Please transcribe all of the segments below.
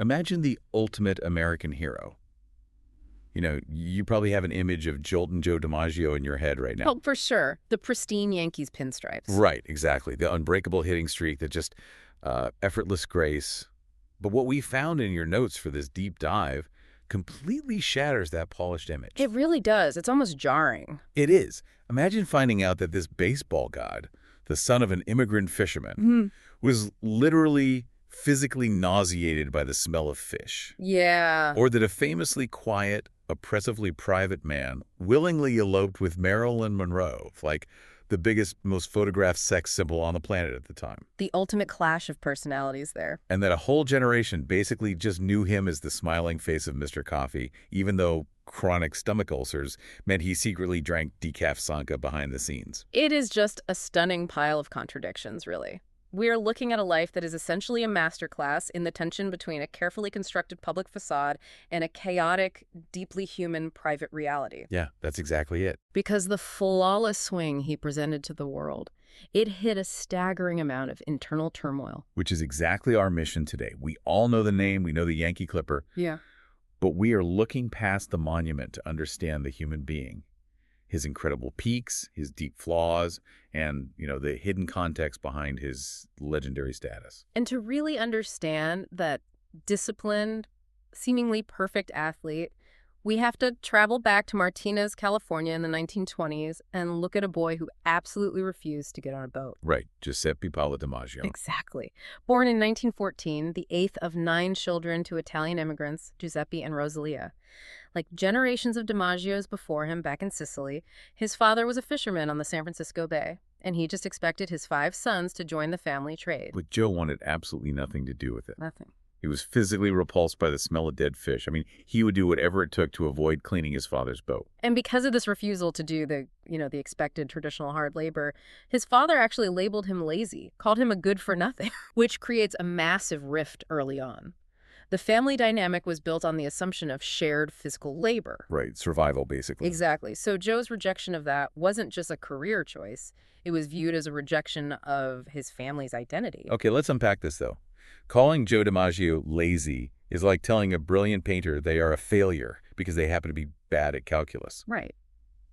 Imagine the ultimate American hero. You know, you probably have an image of Joltin' Joe DiMaggio in your head right now. Oh, for sure. The pristine Yankees pinstripes. Right, exactly. The unbreakable hitting streak that just effortless grace. But what we found in your notes for this deep dive completely shatters that polished image. It really does. It's almost jarring. It is. Imagine finding out that this baseball god, the son of an immigrant fisherman, was literally physically nauseated by the smell of fish. Yeah. Or that a famously quiet, oppressively private man willingly eloped with Marilyn Monroe, like the biggest, most photographed sex symbol on the planet at the time. The ultimate clash of personalities there. And that a whole generation basically just knew him as the smiling face of Mr. Coffee, even though chronic stomach ulcers meant he secretly drank decaf Sanka behind the scenes. It is just a stunning pile of contradictions, really. We are looking at a life that is essentially a masterclass in the tension between a carefully constructed public facade and a chaotic, deeply human private reality. Yeah, that's exactly it. Because the flawless swing he presented to the world, it hid a staggering amount of internal turmoil. Which is exactly our mission today. We all know the name, we know the Yankee Clipper. Yeah. But we are looking past the monument to understand the human being. His incredible peaks, his deep flaws, and, the hidden context behind his legendary status. And to really understand that disciplined, seemingly perfect athlete, we have to travel back to Martinez, California in the 1920s and look at a boy who absolutely refused to get on a boat. Right, Giuseppe Paolo DiMaggio. Exactly. Born in 1914, the eighth of 9 children to Italian immigrants, Giuseppe and Rosalia. Like generations of DiMaggios before him back in Sicily, his father was a fisherman on the San Francisco Bay, and he just expected his 5 sons to join the family trade. But Joe wanted absolutely nothing to do with it. Nothing. He was physically repulsed by the smell of dead fish. I mean, he would do whatever it took to avoid cleaning his father's boat. And because of this refusal to do the expected traditional hard labor, his father actually labeled him lazy, called him a good-for-nothing, which creates a massive rift early on. The family dynamic was built on the assumption of shared physical labor. Right, survival, basically. Exactly. So Joe's rejection of that wasn't just a career choice. It was viewed as a rejection of his family's identity. Okay, let's unpack this, though. Calling Joe DiMaggio lazy is like telling a brilliant painter they are a failure because they happen to be bad at calculus. Right.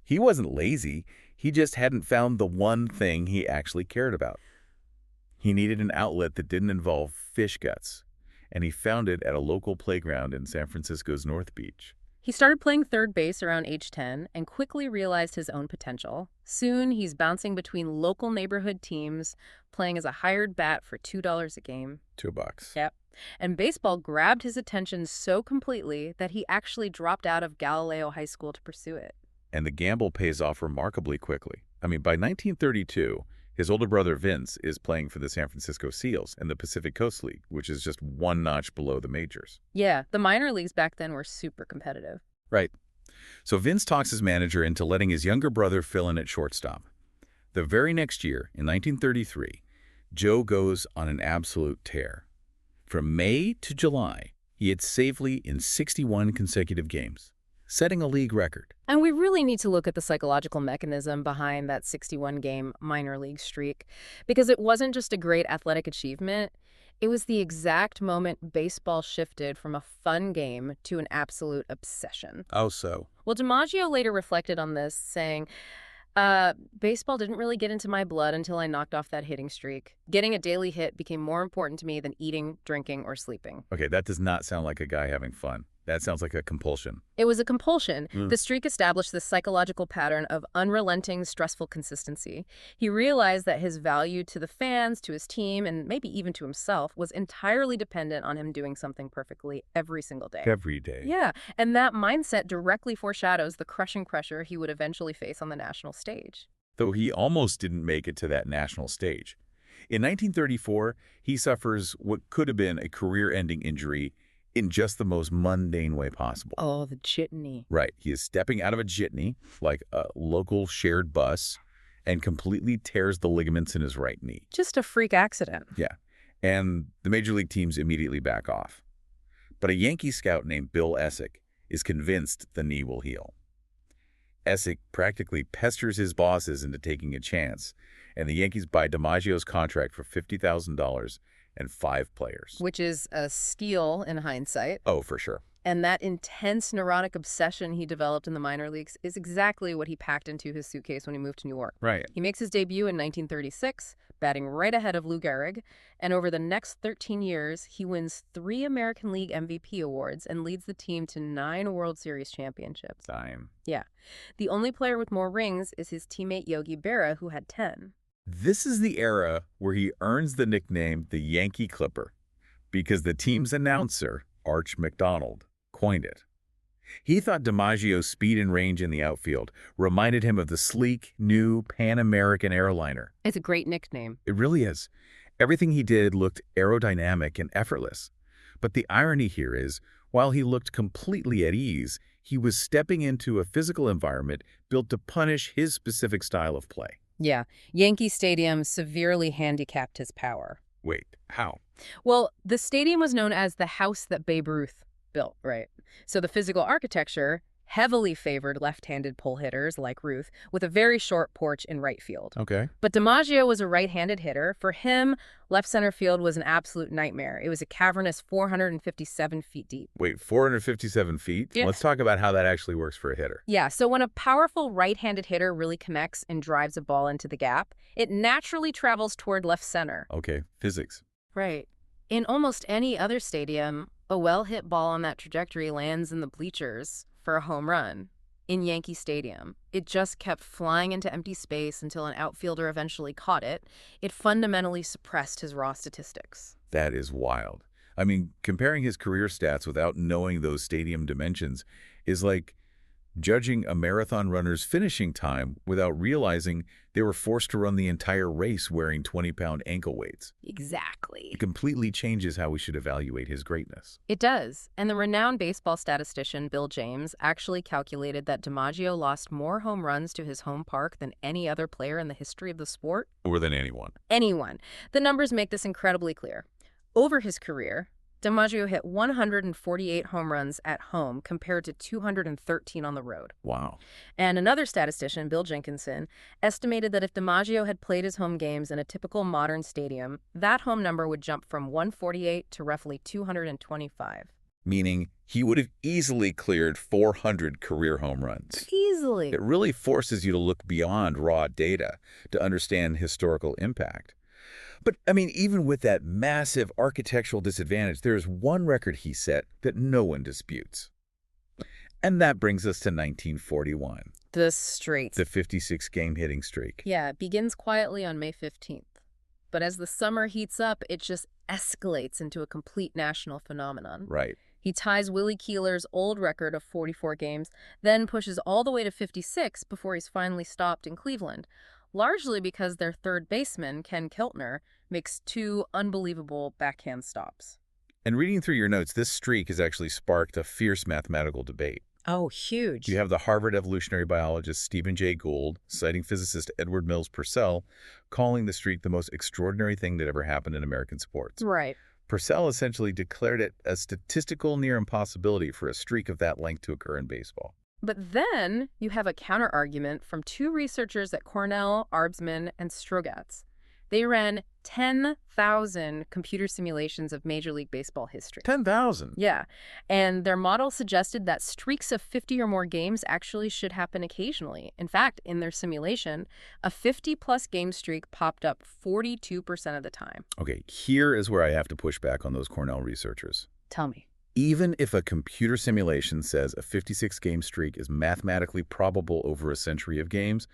He wasn't lazy. He just hadn't found the one thing he actually cared about. He needed an outlet that didn't involve fish guts, and he found it at a local playground in San Francisco's North Beach. He started playing third base around age 10 and quickly realized his own potential. Soon, he's bouncing between local neighborhood teams, playing as a hired bat for $2 a game. $2. Yep. And baseball grabbed his attention so completely that he actually dropped out of Galileo High School to pursue it. And the gamble pays off remarkably quickly. I mean, by 1932, his older brother Vince is playing for the San Francisco Seals in the Pacific Coast League, which is just one notch below the majors. Yeah, the minor leagues back then were super competitive. Right. So Vince talks his manager into letting his younger brother fill in at shortstop. The very next year, in 1933, Joe goes on an absolute tear. From May to July, he hit safely in 61 consecutive games, setting a league record. And we really need to look at the psychological mechanism behind that 61-game minor league streak, because it wasn't just a great athletic achievement. It was the exact moment baseball shifted from a fun game to an absolute obsession. Oh, so? Well, DiMaggio later reflected on this, saying, baseball didn't really get into my blood until I knocked off that hitting streak. Getting a daily hit became more important to me than eating, drinking, or sleeping. Okay, that does not sound like a guy having fun. That sounds like a compulsion. It was a compulsion. The streak established this psychological pattern of unrelenting, stressful consistency. He realized that his value to the fans, to his team, and maybe even to himself was entirely dependent on him doing something perfectly every single day. Every day. Yeah, and that mindset directly foreshadows the crushing pressure he would eventually face on the national stage. Though he almost didn't make it to that national stage. In 1934, he suffers what could have been a career-ending injury in just the most mundane way possible. Oh, the jitney. Right. He is stepping out of a jitney, like a local shared bus, and completely tears the ligaments in his right knee. Just a freak accident. Yeah. And the major league teams immediately back off. But a Yankee scout named Bill Essick is convinced the knee will heal. Essick practically pesters his bosses into taking a chance, and the Yankees buy DiMaggio's contract for $50,000 and 5 players. Which is a steal in hindsight. Oh, for sure. And that intense neurotic obsession he developed in the minor leagues is exactly what he packed into his suitcase when he moved to New York. Right. He makes his debut in 1936, batting right ahead of Lou Gehrig, and over the next 13 years, he wins 3 American League MVP awards and leads the team to 9 World Series championships. Time. Yeah. The only player with more rings is his teammate Yogi Berra, who had 10. This is the era where he earns the nickname the Yankee Clipper because the team's announcer, Arch McDonald, coined it. He thought DiMaggio's speed and range in the outfield reminded him of the sleek, new Pan-American airliner. It's a great nickname. It really is. Everything he did looked aerodynamic and effortless. But the irony here is, while he looked completely at ease, he was stepping into a physical environment built to punish his specific style of play. Yeah, Yankee Stadium severely handicapped his power. Wait, how? Well, the stadium was known as the house that Babe Ruth built, right? So the physical architecture heavily favored left-handed pull hitters like Ruth, with a very short porch in right field. Okay. But DiMaggio was a right-handed hitter. For him, left center field was an absolute nightmare. It was a cavernous 457 feet deep. Wait, 457 feet? Yeah. Let's talk about how that actually works for a hitter. Yeah, so when a powerful right-handed hitter really connects and drives a ball into the gap, it naturally travels toward left center. Okay, physics. Right. In almost any other stadium, a well-hit ball on that trajectory lands in the bleachers for a home run. In Yankee Stadium, it just kept flying into empty space until an outfielder eventually caught it. It fundamentally suppressed his raw statistics. That is wild. I mean, comparing his career stats without knowing those stadium dimensions is like judging a marathon runner's finishing time without realizing they were forced to run the entire race wearing 20-pound ankle weights. Exactly. It completely changes how we should evaluate his greatness. It does. And the renowned baseball statistician Bill James actually calculated that DiMaggio lost more home runs to his home park than any other player in the history of the sport. More than anyone. Anyone. The numbers make this incredibly clear. Over his career, DiMaggio hit 148 home runs at home compared to 213 on the road. Wow. And another statistician, Bill Jenkinson, estimated that if DiMaggio had played his home games in a typical modern stadium, that home number would jump from 148 to roughly 225. Meaning he would have easily cleared 400 career home runs. Easily. It really forces you to look beyond raw data to understand historical impact. But, I mean, even with that massive architectural disadvantage, there is one record he set that no one disputes. And that brings us to 1941. The streak. The 56-game hitting streak. Yeah, it begins quietly on May 15th. But as the summer heats up, it just escalates into a complete national phenomenon. Right. He ties Willie Keeler's old record of 44 games, then pushes all the way to 56 before he's finally stopped in Cleveland. Largely because their third baseman, Ken Keltner, makes 2 unbelievable backhand stops. And reading through your notes, this streak has actually sparked a fierce mathematical debate. Oh, huge. You have the Harvard evolutionary biologist Stephen Jay Gould, citing physicist Edward Mills Purcell, calling the streak the most extraordinary thing that ever happened in American sports. Right. Purcell essentially declared it a statistical near impossibility for a streak of that length to occur in baseball. But then you have a counter-argument from 2 researchers at Cornell, Arbsman, and Strogatz. They ran 10,000 computer simulations of Major League Baseball history. 10,000? Yeah. And their model suggested that streaks of 50 or more games actually should happen occasionally. In fact, in their simulation, a 50-plus game streak popped up 42% of the time. Okay, here is where I have to push back on those Cornell researchers. Tell me. Even if a computer simulation says a 56-game streak is mathematically probable over a century of games,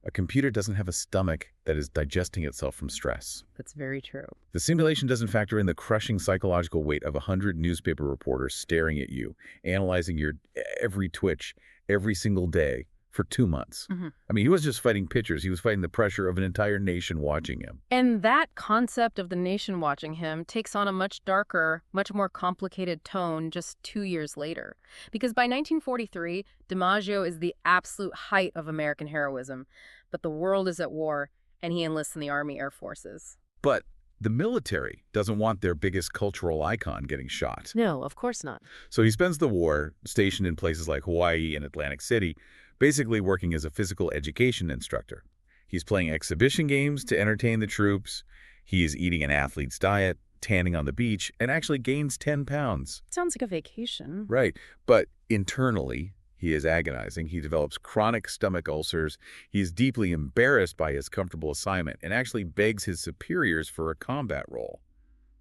a computer doesn't have a stomach that is digesting itself from stress. That's very true. The simulation doesn't factor in the crushing psychological weight of 100 newspaper reporters staring at you, analyzing your every twitch every single day for 2 months. I mean, he was just fighting pitchers. He was fighting the pressure of an entire nation watching him. And that concept of the nation watching him takes on a much darker, much more complicated tone just 2 years later. Because by 1943, DiMaggio is the absolute height of American heroism. But the world is at war, and he enlists in the Army Air Forces. But the military doesn't want their biggest cultural icon getting shot. No, of course not. So he spends the war stationed in places like Hawaii and Atlantic City, basically working as a physical education instructor. He's playing exhibition games to entertain the troops. He is eating an athlete's diet, tanning on the beach, and actually gains 10 pounds. Sounds like a vacation. Right. But internally, he is agonizing. He develops chronic stomach ulcers. He is deeply embarrassed by his comfortable assignment and actually begs his superiors for a combat role.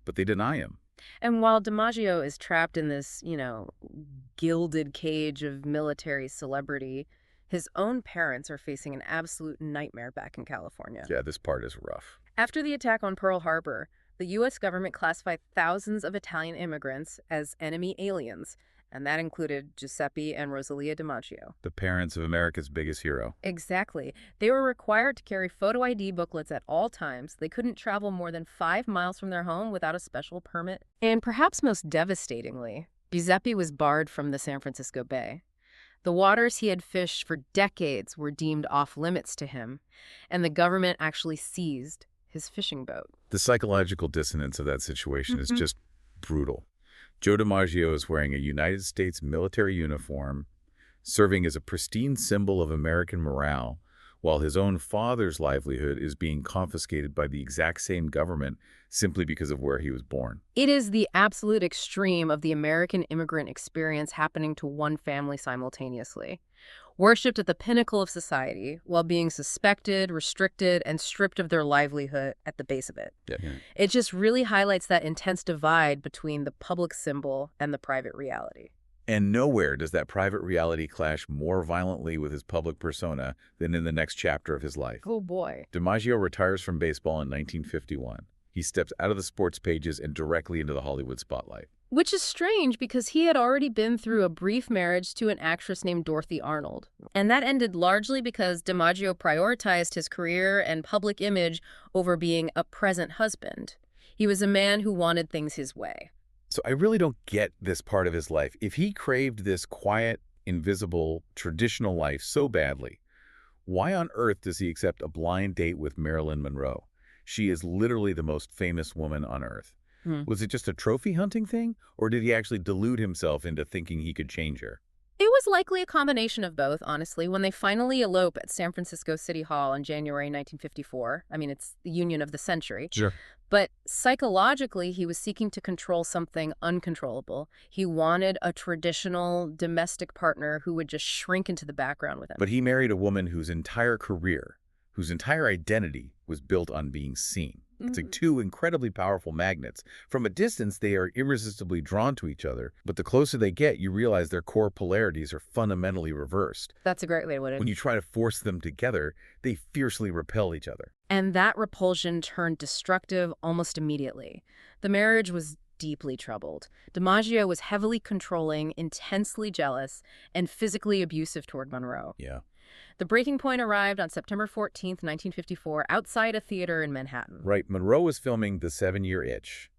But they deny him. And while DiMaggio is trapped in this, gilded cage of military celebrity, his own parents are facing an absolute nightmare back in California. Yeah, this part is rough. After the attack on Pearl Harbor, the U.S. government classified thousands of Italian immigrants as enemy aliens, and that included Giuseppe and Rosalia DiMaggio. The parents of America's biggest hero. Exactly. They were required to carry photo ID booklets at all times. They couldn't travel more than 5 miles from their home without a special permit. And perhaps most devastatingly, Giuseppe was barred from the San Francisco Bay. The waters he had fished for decades were deemed off-limits to him, and the government actually seized his fishing boat. The psychological dissonance of that situation is just brutal. Joe DiMaggio is wearing a United States military uniform, serving as a pristine symbol of American morale, while his own father's livelihood is being confiscated by the exact same government simply because of where he was born. It is the absolute extreme of the American immigrant experience happening to one family simultaneously. Worshipped at the pinnacle of society while being suspected, restricted, and stripped of their livelihood at the base of it. Yeah. It just really highlights that intense divide between the public symbol and the private reality. And nowhere does that private reality clash more violently with his public persona than in the next chapter of his life. Oh boy. DiMaggio retires from baseball in 1951. He steps out of the sports pages and directly into the Hollywood spotlight. Which is strange because he had already been through a brief marriage to an actress named Dorothy Arnold. And that ended largely because DiMaggio prioritized his career and public image over being a present husband. He was a man who wanted things his way. So I really don't get this part of his life. If he craved this quiet, invisible, traditional life so badly, why on earth does he accept a blind date with Marilyn Monroe? She is literally the most famous woman on earth. Was it just a trophy hunting thing, or did he actually delude himself into thinking he could change her? It was likely a combination of both, honestly. When they finally elope at San Francisco City Hall in January 1954, I mean, it's the union of the century. Sure. But psychologically, he was seeking to control something uncontrollable. He wanted a traditional domestic partner who would just shrink into the background with him. But he married a woman whose entire career, whose entire identity was built on being seen. It's like two incredibly powerful magnets. From a distance, they are irresistibly drawn to each other, but the closer they get, you realize their core polarities are fundamentally reversed. That's a great way to put it. When you try to force them together, they fiercely repel each other. And that repulsion turned destructive almost immediately. The marriage was deeply troubled. DiMaggio was heavily controlling, intensely jealous, and physically abusive toward Monroe. Yeah. The breaking point arrived on September 14th, 1954, outside a theater in Manhattan. Right. Monroe was filming The 7-Year Itch.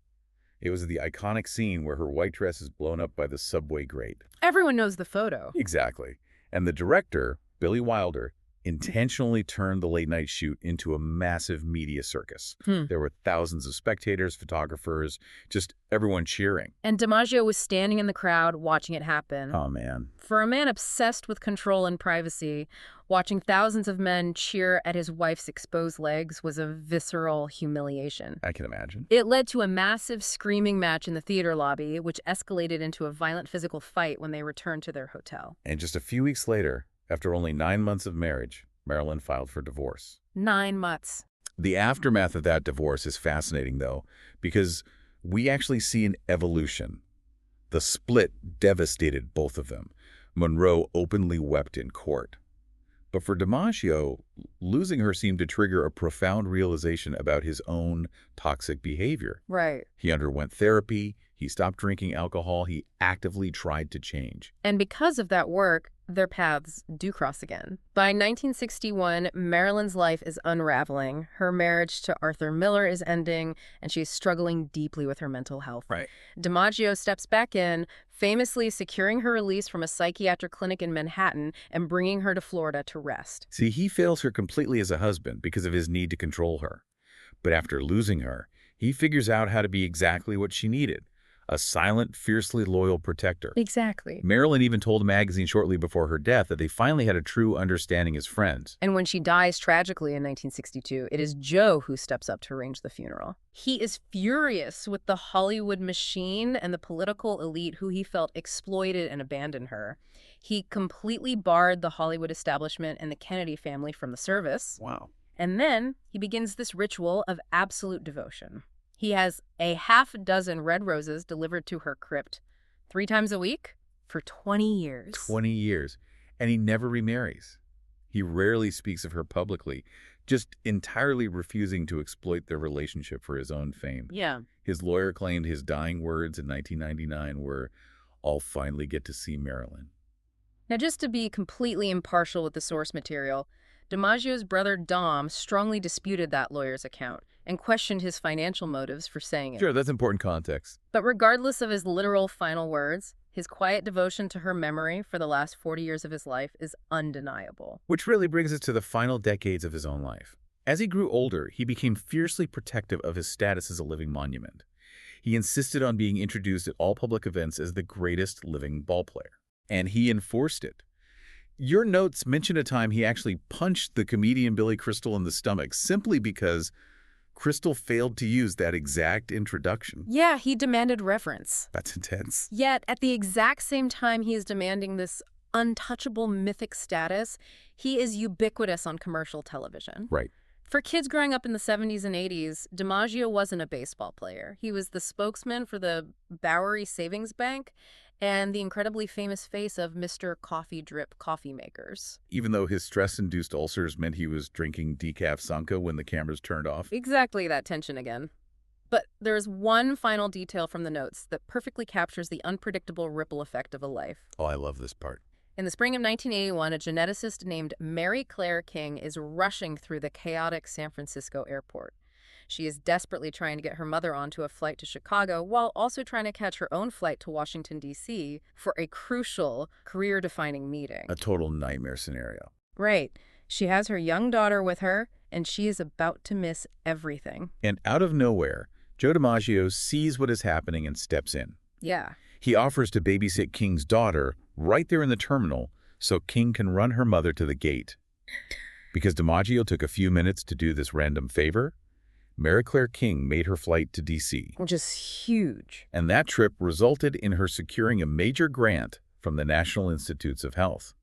It was the iconic scene where her white dress is blown up by the subway grate. Everyone knows the photo. Exactly. And the director, Billy Wilder, intentionally turned the late-night shoot into a massive media circus. There were thousands of spectators, photographers, just everyone cheering. And DiMaggio was standing in the crowd watching it happen. Oh, man. For a man obsessed with control and privacy, watching thousands of men cheer at his wife's exposed legs was a visceral humiliation. I can imagine. It led to a massive screaming match in the theater lobby, which escalated into a violent physical fight when they returned to their hotel. And just a few weeks later, after only 9 months of marriage, Marilyn filed for divorce. 9 months. The aftermath of that divorce is fascinating, though, because we actually see an evolution. The split devastated both of them. Monroe openly wept in court. But for DiMaggio, losing her seemed to trigger a profound realization about his own toxic behavior. Right. He underwent therapy. He stopped drinking alcohol. He actively tried to change. And because of that work, their paths do cross again. By 1961, Marilyn's life is unraveling. Her marriage to Arthur Miller is ending, and she's struggling deeply with her mental health. Right. DiMaggio steps back in, famously securing her release from a psychiatric clinic in Manhattan and bringing her to Florida to rest. See, he fails her completely as a husband because of his need to control her. But after losing her, he figures out how to be exactly what she needed. a silent, fiercely loyal protector. Exactly. Marilyn even told a magazine shortly before her death that they finally had a true understanding as friends. And when she dies tragically in 1962, it is Joe who steps up to arrange the funeral. He is furious with the Hollywood machine and the political elite who he felt exploited and abandoned her. He completely barred the Hollywood establishment and the Kennedy family from the service. Wow. And then he begins this ritual of absolute devotion. He has a half dozen red roses delivered to her crypt 3 times a week for 20 years. 20 years. And he never remarries. He rarely speaks of her publicly, just entirely refusing to exploit their relationship for his own fame. Yeah. His lawyer claimed his dying words in 1999 were, "I'll finally get to see Marilyn." Now, just to be completely impartial with the source material, DiMaggio's brother Dom strongly disputed that lawyer's account and questioned his financial motives for saying it. Sure, that's important context. But regardless of his literal final words, his quiet devotion to her memory for the last 40 years of his life is undeniable. Which really brings us to the final decades of his own life. As he grew older, he became fiercely protective of his status as a living monument. He insisted on being introduced at all public events as the greatest living ballplayer. And he enforced it. Your notes mention a time he actually punched the comedian Billy Crystal in the stomach simply because Crystal failed to use that exact introduction. Yeah, he demanded reverence. That's intense. Yet, at the exact same time he is demanding this untouchable mythic status, he is ubiquitous on commercial television. Right. For kids growing up in the 70s and 80s, DiMaggio wasn't a baseball player. He was the spokesman for the Bowery Savings Bank and the incredibly famous face of Mr. Coffee Drip coffee makers. Even though his stress-induced ulcers meant he was drinking decaf Sanka when the cameras turned off. Exactly that tension again. But there's one final detail from the notes that perfectly captures the unpredictable ripple effect of a life. Oh, I love this part. In the spring of 1981, a geneticist named Mary Claire King is rushing through the chaotic San Francisco airport. She is desperately trying to get her mother onto a flight to Chicago while also trying to catch her own flight to Washington, D.C. for a crucial, career-defining meeting. A total nightmare scenario. Right. She has her young daughter with her, and she is about to miss everything. And out of nowhere, Joe DiMaggio sees what is happening and steps in. Yeah. He offers to babysit King's daughter right there in the terminal so King can run her mother to the gate. Because DiMaggio took a few minutes to do this random favor, Mary Claire King made her flight to D.C. Which is huge. And that trip resulted in her securing a major grant from the National Institutes of Health.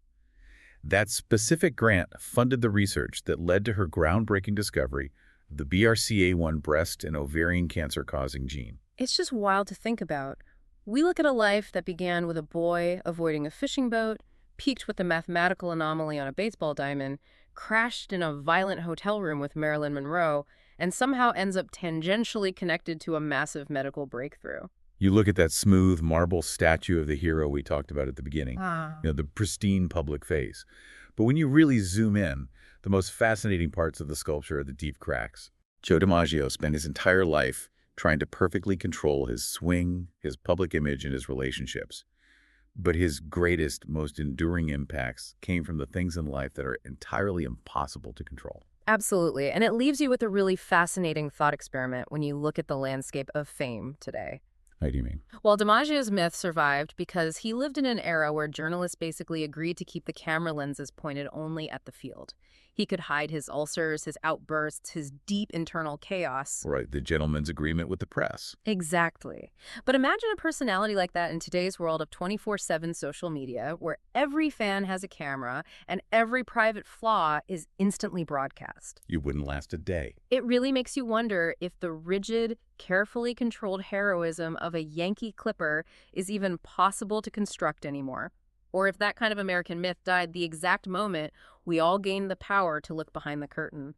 That specific grant funded the research that led to her groundbreaking discovery of the BRCA1 breast and ovarian cancer-causing gene. It's just wild to think about. We look at a life that began with a boy avoiding a fishing boat, peaked with a mathematical anomaly on a baseball diamond, crashed in a violent hotel room with Marilyn Monroe, and somehow ends up tangentially connected to a massive medical breakthrough. You look at that smooth marble statue of the hero we talked about at the beginning, the pristine public face. But when you really zoom in, the most fascinating parts of the sculpture are the deep cracks. Joe DiMaggio spent his entire life trying to perfectly control his swing, his public image, and his relationships. But his greatest, most enduring impacts came from the things in life that are entirely impossible to control. Absolutely. And it leaves you with a really fascinating thought experiment when you look at the landscape of fame today. How do you mean? Well, DiMaggio's myth survived because he lived in an era where journalists basically agreed to keep the camera lenses pointed only at the field. He could hide his ulcers, his outbursts, his deep internal chaos. Right, the gentleman's agreement with the press. Exactly. But imagine a personality like that in today's world of 24/7 social media, where every fan has a camera and every private flaw is instantly broadcast. You wouldn't last a day. It really makes you wonder if the rigid, carefully controlled heroism of a Yankee clipper is even possible to construct anymore. Or if that kind of American myth died the exact moment we all gained the power to look behind the curtain.